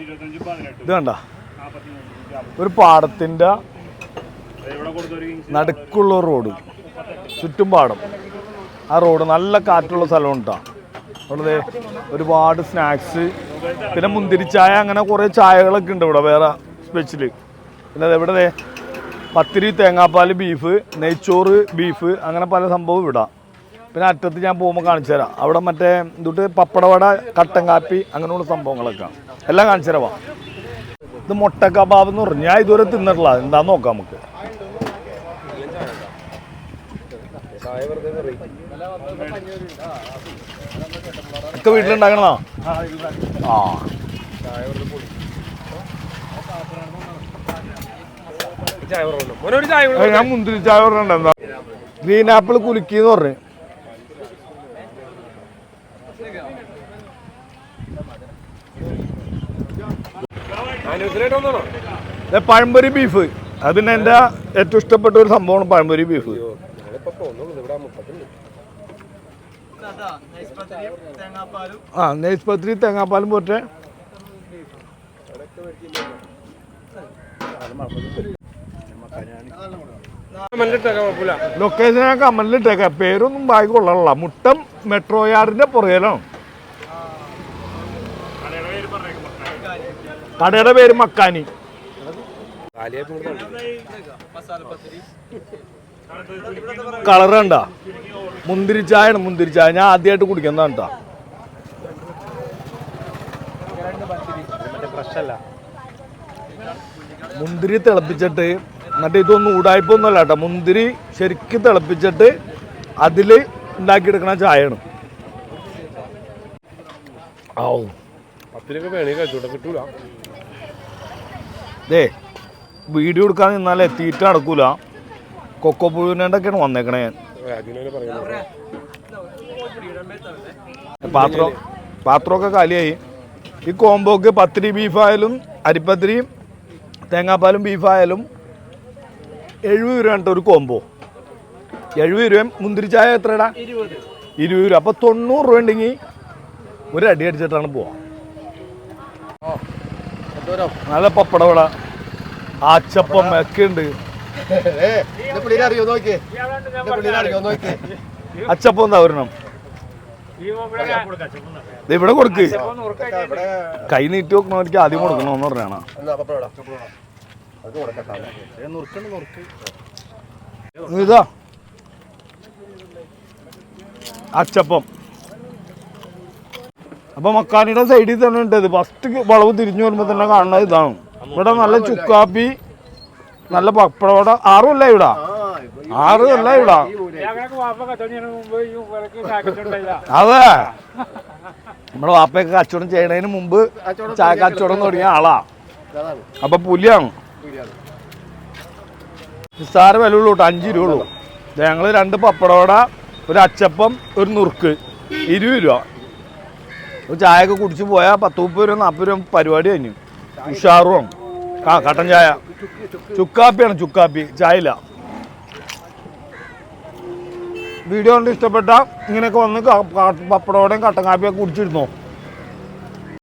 ഇത് കണ്ട ഒരു പാടത്തിൻ്റെ നടുക്കുള്ള റോഡ്, ചുറ്റും പാടം. ആ റോഡ് നല്ല കാറ്റുള്ള സ്ഥലം ഉണ്ടാകും. അവിടെ ഒരുപാട് സ്നാക്സ്, പിന്നെ മുന്തിരിച്ചായ, അങ്ങനെ കുറേ ചായകളൊക്കെ ഉണ്ട് ഇവിടെ വേറെ സ്പെഷ്യല്. പിന്നെ എവിടെ പത്തിരി, തേങ്ങാപ്പാൽ, ബീഫ്, നെയ്ച്ചോറ്, ബീഫ്, അങ്ങനെ പല സംഭവം ഇവിടെ. പിന്നെ അറ്റത്ത് ഞാൻ പോകുമ്പോൾ കാണിച്ചു തരാം. അവിടെ മറ്റേ എന്തുട്ട് പപ്പടവട, കട്ടൻ കാപ്പി, അങ്ങനെയുള്ള സംഭവങ്ങളൊക്കെ എല്ലാം കാണിച്ചു തരാം. ഇത് മുട്ട കബാബ് എന്ന് പറഞ്ഞു. ഞാൻ ഇതുവരെ തിന്നിട്ടില്ല, എന്താന്ന് നോക്കാം നമുക്ക്. ഒക്കെ വീട്ടിലുണ്ടാക്കണോ? ആ, ഞാൻ മുന്തിരി ചായ പറഞ്ഞിട്ടുണ്ട്. എന്താ ഗ്രീൻ ആപ്പിൾ കുലുക്കി എന്ന് പറഞ്ഞു. പഴംപൊരി ബീഫ്, അത് പിന്നെ എൻ്റെ ഏറ്റവും ഇഷ്ടപ്പെട്ട ഒരു സംഭവമാണ് പഴംപൊരി ബീഫ്. ആ, നെയ്സ് പത്തിരി, തേങ്ങാപ്പാലും പോട്ടെ. ലൊക്കേഷൻ ഞാൻ കമന്റിലിട്ടേക്കാം. പേരൊന്നും ബാഗ് കൊള്ളാനുള്ള. മുട്ടം മെട്രോ യാർഡിന്റെ പുറകിലാണ്. കടയുടെ പേര് മക്കാനി. കളർ കണ്ട മുന്തിരിച്ചായാണ്. മുന്തിരിച്ചായ ഞാൻ ആദ്യമായിട്ട് കുടിക്കുന്നതാണ് കേട്ടോ. മുന്തിരി തിളപ്പിച്ചിട്ട്, എന്നിട്ട് ഇതൊന്നും ഊടായ്പൊന്നുമല്ല കേട്ടോ. മുന്തിരി ശരിക്കും തിളപ്പിച്ചിട്ട് അതിൽ ഉണ്ടാക്കിയെടുക്കണ ചായയാണ്. ഓ, വീഡിയോ എടുക്കാൻ നിന്നാലേ തീറ്റ നടക്കൂല. കൊക്കോ പുഴുവിനൊക്കെയാണ് വന്നേക്കണേ. പാത്രമൊക്കെ കാലിയായി. ഈ കോംബോക്ക് പത്തിരി ബീഫായാലും അരിപ്പത്തിരിയും തേങ്ങാപ്പാലും ബീഫായാലും 70 രൂപ ഒരു കോംബോ. 70 രൂപയും മുന്തിരിച്ചായ എത്രടാ? 20 രൂപ. അപ്പോൾ 90 രൂപ ഉണ്ടെങ്കിൽ ഒരു അടി അടിച്ചിട്ടാണ് പോവാ. നല്ല പപ്പടവട, ആച്ചപ്പം ഒക്കെ ഉണ്ട്. അച്ചപ്പം എന്താ ഒരെണ്ണം ഇവിടെ കൊടുക്ക്. കൈ നീട്ടി നോക്കണവർക്ക് ആദ്യം കൊടുക്കണമെന്ന് പറഞ്ഞാണ്. ഇതാ അച്ചപ്പം. അപ്പൊ മക്കാനിയുടെ സൈഡിൽ തന്നെ ഉണ്ട്. ഇത് ഫസ്റ്റ് വളവ് തിരിഞ്ഞു വരുമ്പോ തന്നെ കാണുന്നത് ഇതാണ്. ഇവിടെ നല്ല ചുക്കാപ്പി, നല്ല പപ്പടവട. 6 അല്ല ഇവിടെ, 6 അല്ല ഇവിടെ. അതെ, നമ്മുടെ വാപ്പയൊക്കെ കച്ചവടം ചെയ്യണതിന് മുമ്പ് ചായ കച്ചവടം തുടങ്ങിയ ആളാ. അപ്പൊ പുലിയാണ്. നിസ്സാര വില ഉള്ളൂ കേട്ടോ, 5 രൂപ ഉള്ളൂ. ഞങ്ങൾ 2 പപ്പടവട, ഒരു അച്ചപ്പം, ഒരു നുറുക്ക്, 20 രൂപ. ചായയൊക്കെ കുടിച്ച് പോയാൽ 10-30 രൂപ 40 രൂപ പരിപാടി കഴിഞ്ഞു. ഉഷാറും കട്ടൻ ചായ. ചുക്കാപ്പിയാണ്, ചുക്കാപ്പി, ചായയില്ല. വീഡിയോ കൊണ്ട് ഇഷ്ടപ്പെട്ട ഇങ്ങനെയൊക്കെ വന്ന് പപ്പടോടെയും കട്ടൻ കാപ്പിയൊക്കെ കുടിച്ചിരുന്നോ.